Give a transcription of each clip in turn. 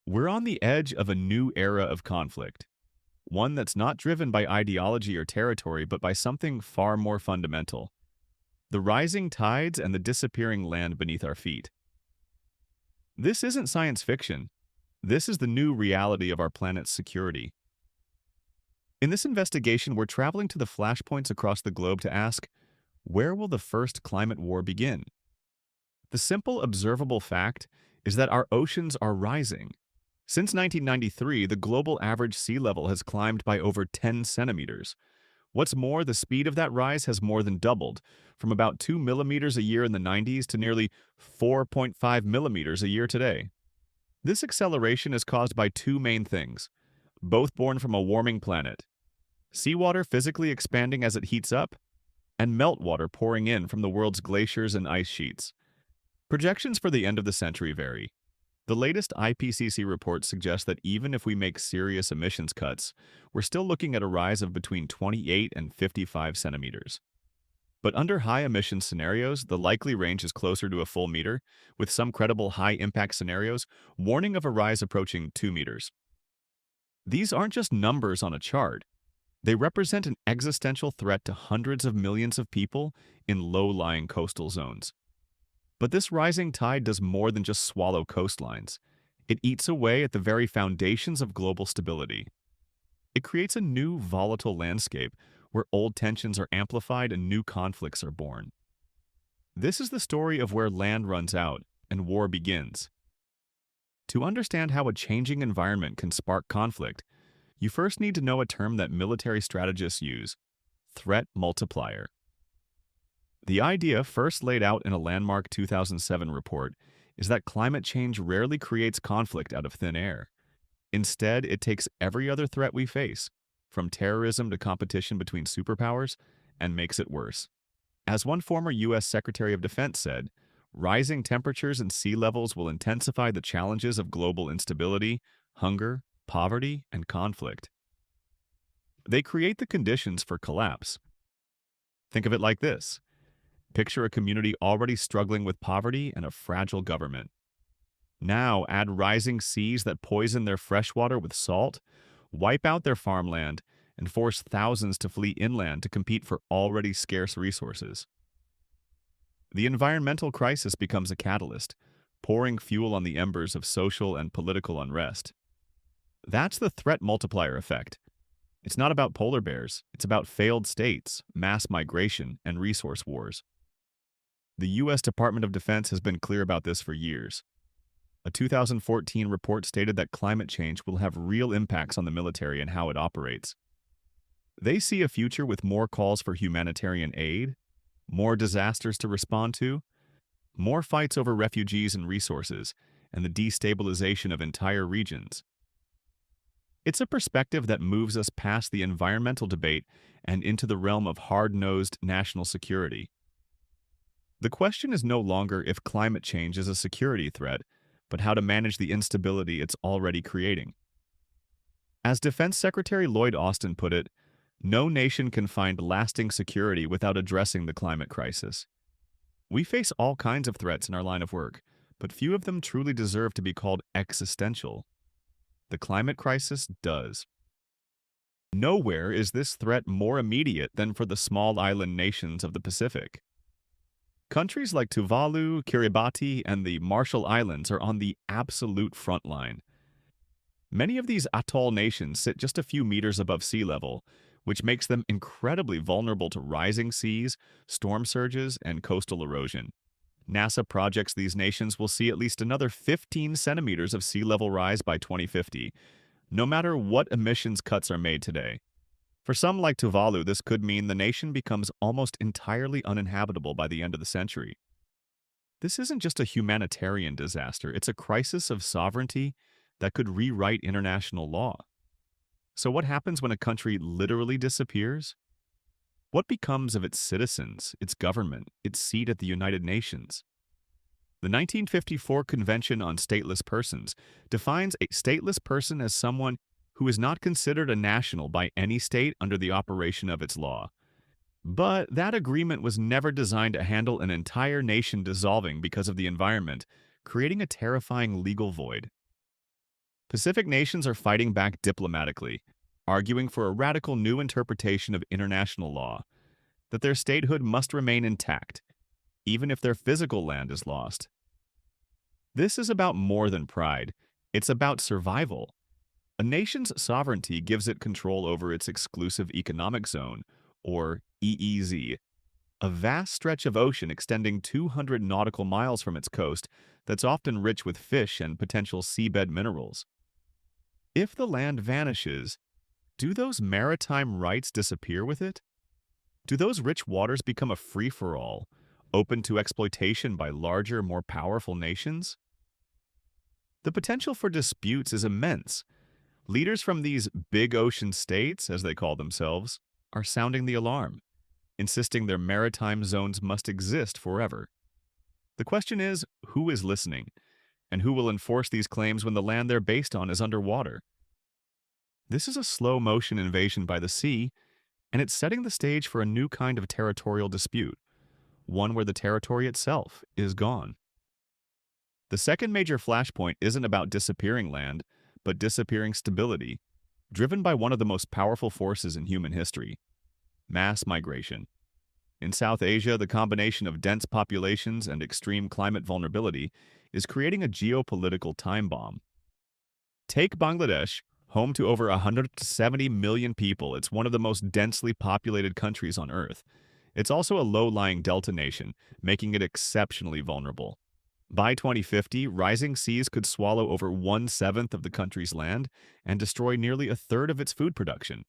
We're on the edge of a new era of conflict, one that's not driven by ideology or territory, but by something far more fundamental: the rising tides and the disappearing land beneath our feet. This isn't science fiction. This is the new reality of our planet's security. In this investigation, we're traveling to the flashpoints across the globe to ask, where will the first climate war begin? The simple observable fact is that our oceans are rising. Since 1993, the global average sea level has climbed by over 10 centimeters. What's more, the speed of that rise has more than doubled, from about 2 millimeters a year in the 90s to nearly 4.5 millimeters a year today. This acceleration is caused by two main things, both born from a warming planet: seawater physically expanding as it heats up, and meltwater pouring in from the world's glaciers and ice sheets. Projections for the end of the century vary. The latest IPCC reports suggest that even if we make serious emissions cuts, we're still looking at a rise of between 28 and 55 centimeters. But under high emission scenarios, the likely range is closer to a full meter, with some credible high-impact scenarios warning of a rise approaching 2 meters. These aren't just numbers on a chart. They represent an existential threat to hundreds of millions of people in low-lying coastal zones. But this rising tide does more than just swallow coastlines. It eats away at the very foundations of global stability. It creates a new volatile landscape where old tensions are amplified and new conflicts are born. This is the story of where land runs out and war begins. To understand how a changing environment can spark conflict, you first need to know a term that military strategists use: threat multiplier. The idea, first laid out in a landmark 2007 report, is that climate change rarely creates conflict out of thin air. Instead, it takes every other threat we face, from terrorism to competition between superpowers, and makes it worse. As one former U.S. Secretary of Defense said, rising temperatures and sea levels will intensify the challenges of global instability, hunger, poverty, and conflict. They create the conditions for collapse. Think of it like this. Picture a community already struggling with poverty and a fragile government. Now add rising seas that poison their freshwater with salt, wipe out their farmland, and force thousands to flee inland to compete for already scarce resources. The environmental crisis becomes a catalyst, pouring fuel on the embers of social and political unrest. That's the threat multiplier effect. It's not about polar bears, it's about failed states, mass migration, and resource wars. The U.S. Department of Defense has been clear about this for years. A 2014 report stated that climate change will have real impacts on the military and how it operates. They see a future with more calls for humanitarian aid, more disasters to respond to, more fights over refugees and resources, and the destabilization of entire regions. It's a perspective that moves us past the environmental debate and into the realm of hard-nosed national security. The question is no longer if climate change is a security threat, but how to manage the instability it's already creating. As Defense Secretary Lloyd Austin put it, no nation can find lasting security without addressing the climate crisis. We face all kinds of threats in our line of work, but few of them truly deserve to be called existential. The climate crisis does. Nowhere is this threat more immediate than for the small island nations of the Pacific. Countries like Tuvalu, Kiribati, and the Marshall Islands are on the absolute front line. Many of these atoll nations sit just a few meters above sea level, which makes them incredibly vulnerable to rising seas, storm surges, and coastal erosion. NASA projects these nations will see at least another 15 centimeters of sea level rise by 2050, no matter what emissions cuts are made today. For some like Tuvalu, this could mean the nation becomes almost entirely uninhabitable by the end of the century. This isn't just a humanitarian disaster, it's a crisis of sovereignty that could rewrite international law. So what happens when a country literally disappears? What becomes of its citizens, its government, its seat at the United Nations? The 1954 Convention on Stateless Persons defines a stateless person as someone who is not considered a national by any state under the operation of its law. But that agreement was never designed to handle an entire nation dissolving because of the environment, creating a terrifying legal void. Pacific nations are fighting back diplomatically, arguing for a radical new interpretation of international law, that their statehood must remain intact, even if their physical land is lost. This is about more than pride. It's about survival. A nation's sovereignty gives it control over its exclusive economic zone, or EEZ, a vast stretch of ocean extending 200 nautical miles from its coast that's often rich with fish and potential seabed minerals. If the land vanishes, do those maritime rights disappear with it? Do those rich waters become a free-for-all, open to exploitation by larger, more powerful nations? The potential for disputes is immense. Leaders from these big ocean states, as they call themselves, are sounding the alarm, insisting their maritime zones must exist forever. The question is, who is listening, and who will enforce these claims when the land they're based on is underwater? This is a slow-motion invasion by the sea, and it's setting the stage for a new kind of territorial dispute, one where the territory itself is gone. The second major flashpoint isn't about disappearing land, but disappearing stability, driven by one of the most powerful forces in human history: mass migration. In South Asia, the combination of dense populations and extreme climate vulnerability is creating a geopolitical time bomb. Take Bangladesh, home to over 170 million people. It's one of the most densely populated countries on Earth. It's also a low-lying delta nation, making it exceptionally vulnerable. By 2050, rising seas could swallow over 1/7 of the country's land and destroy nearly a third of its food production.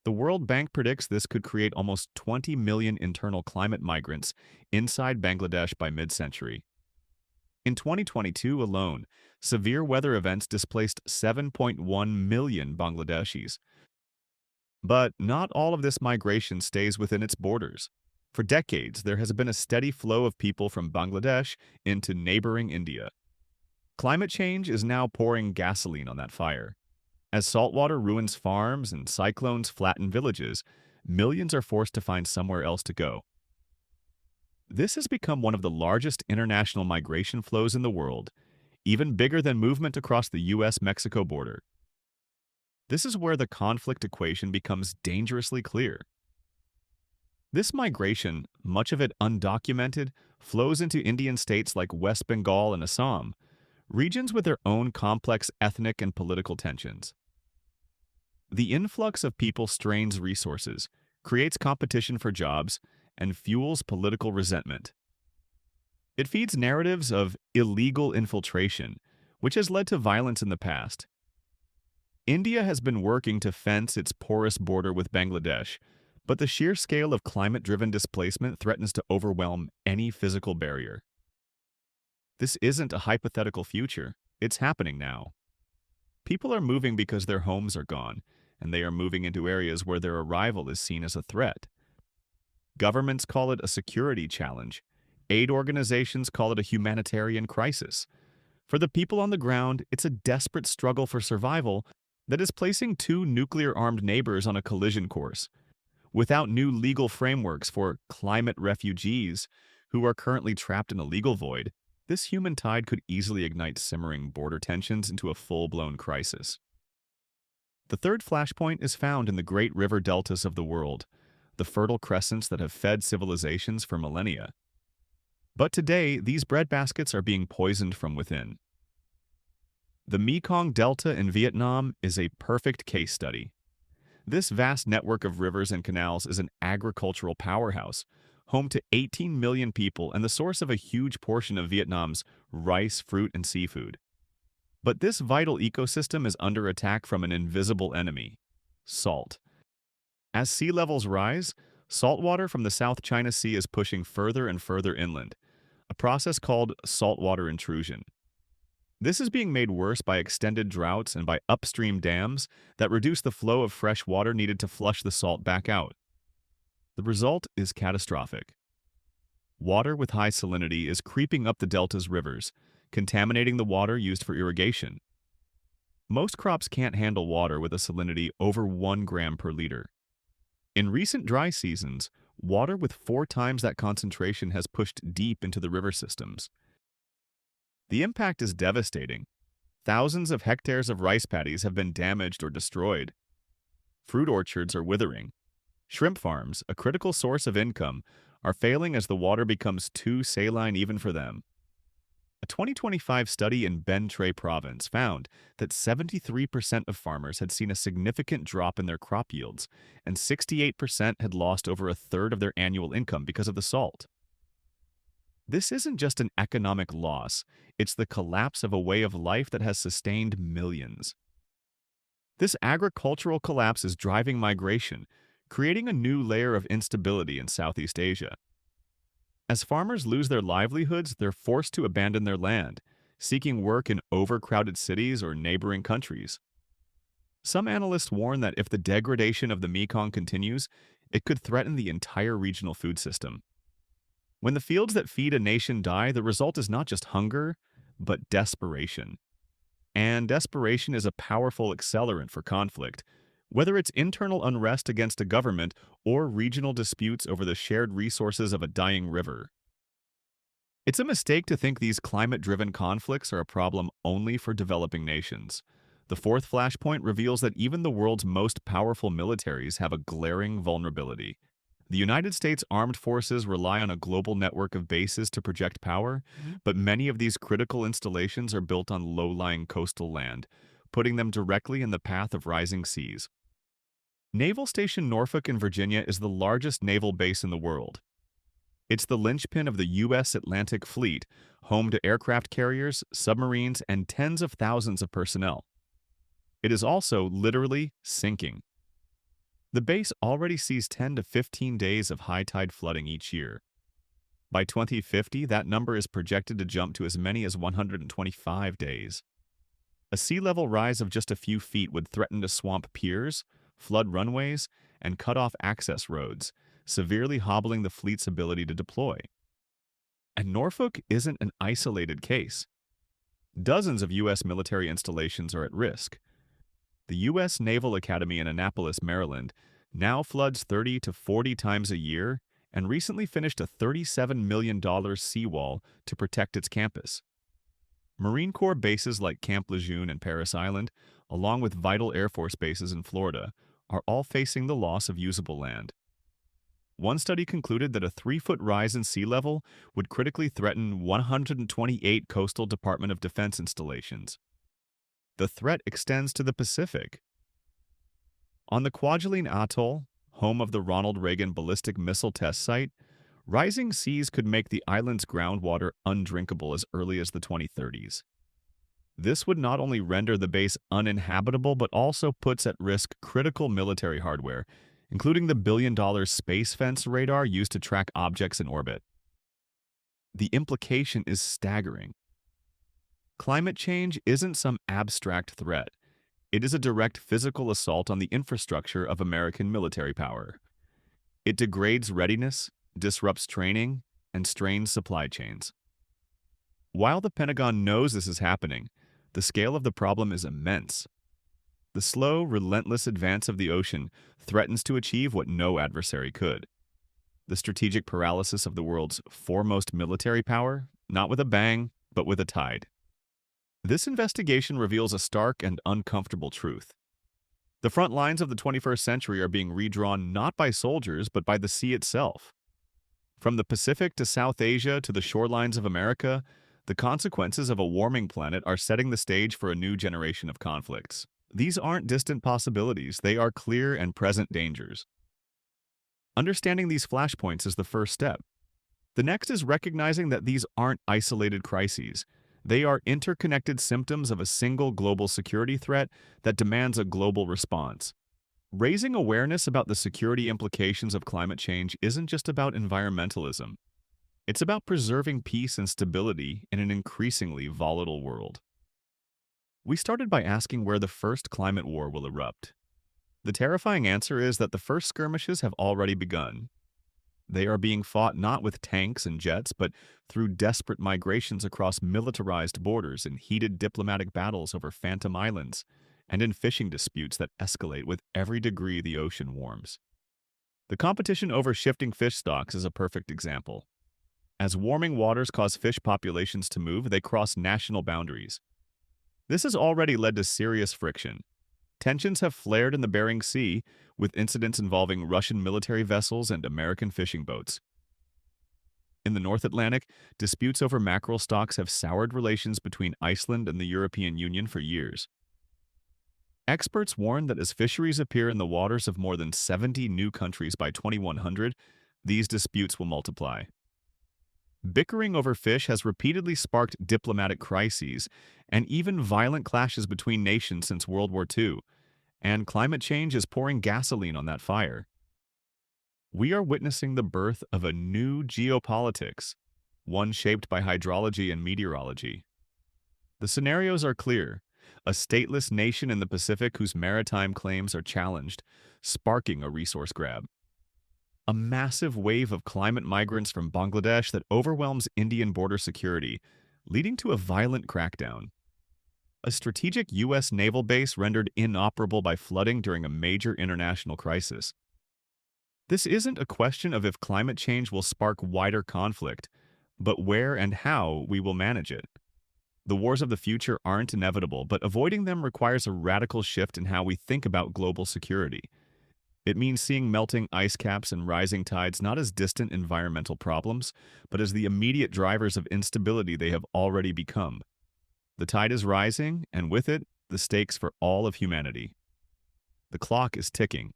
The World Bank predicts this could create almost 20 million internal climate migrants inside Bangladesh by mid-century. In 2022 alone, severe weather events displaced 7.1 million Bangladeshis. But not all of this migration stays within its borders. For decades, there has been a steady flow of people from Bangladesh into neighboring India. Climate change is now pouring gasoline on that fire. As saltwater ruins farms and cyclones flatten villages, millions are forced to find somewhere else to go. This has become one of the largest international migration flows in the world, even bigger than movement across the US-Mexico border. This is where the conflict equation becomes dangerously clear. This migration, much of it undocumented, flows into Indian states like West Bengal and Assam, regions with their own complex ethnic and political tensions. The influx of people strains resources, creates competition for jobs, and fuels political resentment. It feeds narratives of illegal infiltration, which has led to violence in the past. India has been working to fence its porous border with Bangladesh, but the sheer scale of climate-driven displacement threatens to overwhelm any physical barrier. This isn't a hypothetical future, it's happening now. People are moving because their homes are gone, and they are moving into areas where their arrival is seen as a threat. Governments call it a security challenge. Aid organizations call it a humanitarian crisis. For the people on the ground, it's a desperate struggle for survival that is placing two nuclear-armed neighbors on a collision course. Without new legal frameworks for climate refugees who are currently trapped in a legal void, this human tide could easily ignite simmering border tensions into a full-blown crisis. The third flashpoint is found in the great river deltas of the world, the fertile crescents that have fed civilizations for millennia. But today, these breadbaskets are being poisoned from within. The Mekong Delta in Vietnam is a perfect case study. This vast network of rivers and canals is an agricultural powerhouse, home to 18 million people and the source of a huge portion of Vietnam's rice, fruit, and seafood. But this vital ecosystem is under attack from an invisible enemy: salt. As sea levels rise, saltwater from the South China Sea is pushing further and further inland, a process called saltwater intrusion. This is being made worse by extended droughts and by upstream dams that reduce the flow of fresh water needed to flush the salt back out. The result is catastrophic. Water with high salinity is creeping up the delta's rivers, contaminating the water used for irrigation. Most crops can't handle water with a salinity over 1 gram per liter. In recent dry seasons, water with 4 times that concentration has pushed deep into the river systems. The impact is devastating. Thousands of hectares of rice paddies have been damaged or destroyed. Fruit orchards are withering. Shrimp farms, a critical source of income, are failing as the water becomes too saline even for them. A 2025 study in Ben Tre province found that 73% of farmers had seen a significant drop in their crop yields, and 68% had lost over a third of their annual income because of the salt. This isn't just an economic loss, it's the collapse of a way of life that has sustained millions. This agricultural collapse is driving migration, creating a new layer of instability in Southeast Asia. As farmers lose their livelihoods, they're forced to abandon their land, seeking work in overcrowded cities or neighboring countries. Some analysts warn that if the degradation of the Mekong continues, it could threaten the entire regional food system. When the fields that feed a nation die, the result is not just hunger, but desperation. And desperation is a powerful accelerant for conflict, whether it's internal unrest against a government or regional disputes over the shared resources of a dying river. It's a mistake to think these climate-driven conflicts are a problem only for developing nations. The fourth flashpoint reveals that even the world's most powerful militaries have a glaring vulnerability. The United States Armed Forces rely on a global network of bases to project power, but many of these critical installations are built on low-lying coastal land, putting them directly in the path of rising seas. Naval Station Norfolk in Virginia is the largest naval base in the world. It's the linchpin of the U.S. Atlantic Fleet, home to aircraft carriers, submarines, and tens of thousands of personnel. It is also literally sinking. The base already sees 10 to 15 days of high tide flooding each year. By 2050, that number is projected to jump to as many as 125 days. A sea level rise of just a few feet would threaten to swamp piers, flood runways, and cut off access roads, severely hobbling the fleet's ability to deploy. And Norfolk isn't an isolated case. Dozens of U.S. military installations are at risk. The U.S. Naval Academy in Annapolis, Maryland, now floods 30 to 40 times a year and recently finished a $37 million seawall to protect its campus. Marine Corps bases like Camp Lejeune and Parris Island, along with vital Air Force bases in Florida, are all facing the loss of usable land. One study concluded that a 3-foot rise in sea level would critically threaten 128 coastal Department of Defense installations. The threat extends to the Pacific. On the Kwajalein Atoll, home of the Ronald Reagan ballistic missile test site, rising seas could make the island's groundwater undrinkable as early as the 2030s. This would not only render the base uninhabitable, but also puts at risk critical military hardware, including the billion-dollar space fence radar used to track objects in orbit. The implication is staggering. Climate change isn't some abstract threat. It is a direct physical assault on the infrastructure of American military power. It degrades readiness, disrupts training, and strains supply chains. While the Pentagon knows this is happening, the scale of the problem is immense. The slow, relentless advance of the ocean threatens to achieve what no adversary could. The strategic paralysis of the world's foremost military power, not with a bang, but with a tide. This investigation reveals a stark and uncomfortable truth. The front lines of the 21st century are being redrawn not by soldiers, but by the sea itself. From the Pacific to South Asia to the shorelines of America, the consequences of a warming planet are setting the stage for a new generation of conflicts. These aren't distant possibilities, they are clear and present dangers. Understanding these flashpoints is the first step. The next is recognizing that these aren't isolated crises. They are interconnected symptoms of a single global security threat that demands a global response. Raising awareness about the security implications of climate change isn't just about environmentalism. It's about preserving peace and stability in an increasingly volatile world. We started by asking where the first climate war will erupt. The terrifying answer is that the first skirmishes have already begun. They are being fought not with tanks and jets, but through desperate migrations across militarized borders in heated diplomatic battles over phantom islands, and in fishing disputes that escalate with every degree the ocean warms. The competition over shifting fish stocks is a perfect example. As warming waters cause fish populations to move, they cross national boundaries. This has already led to serious friction. Tensions have flared in the Bering Sea, with incidents involving Russian military vessels and American fishing boats. In the North Atlantic, disputes over mackerel stocks have soured relations between Iceland and the European Union for years. Experts warn that as fisheries appear in the waters of more than 70 new countries by 2100, these disputes will multiply. Bickering over fish has repeatedly sparked diplomatic crises and even violent clashes between nations since World War II, and climate change is pouring gasoline on that fire. We are witnessing the birth of a new geopolitics, one shaped by hydrology and meteorology. The scenarios are clear: a stateless nation in the Pacific whose maritime claims are challenged, sparking a resource grab. A massive wave of climate migrants from Bangladesh that overwhelms Indian border security, leading to a violent crackdown. A strategic U.S. naval base rendered inoperable by flooding during a major international crisis. This isn't a question of if climate change will spark wider conflict, but where and how we will manage it. The wars of the future aren't inevitable, but avoiding them requires a radical shift in how we think about global security. It means seeing melting ice caps and rising tides not as distant environmental problems, but as the immediate drivers of instability they have already become. The tide is rising, and with it, the stakes for all of humanity. The clock is ticking.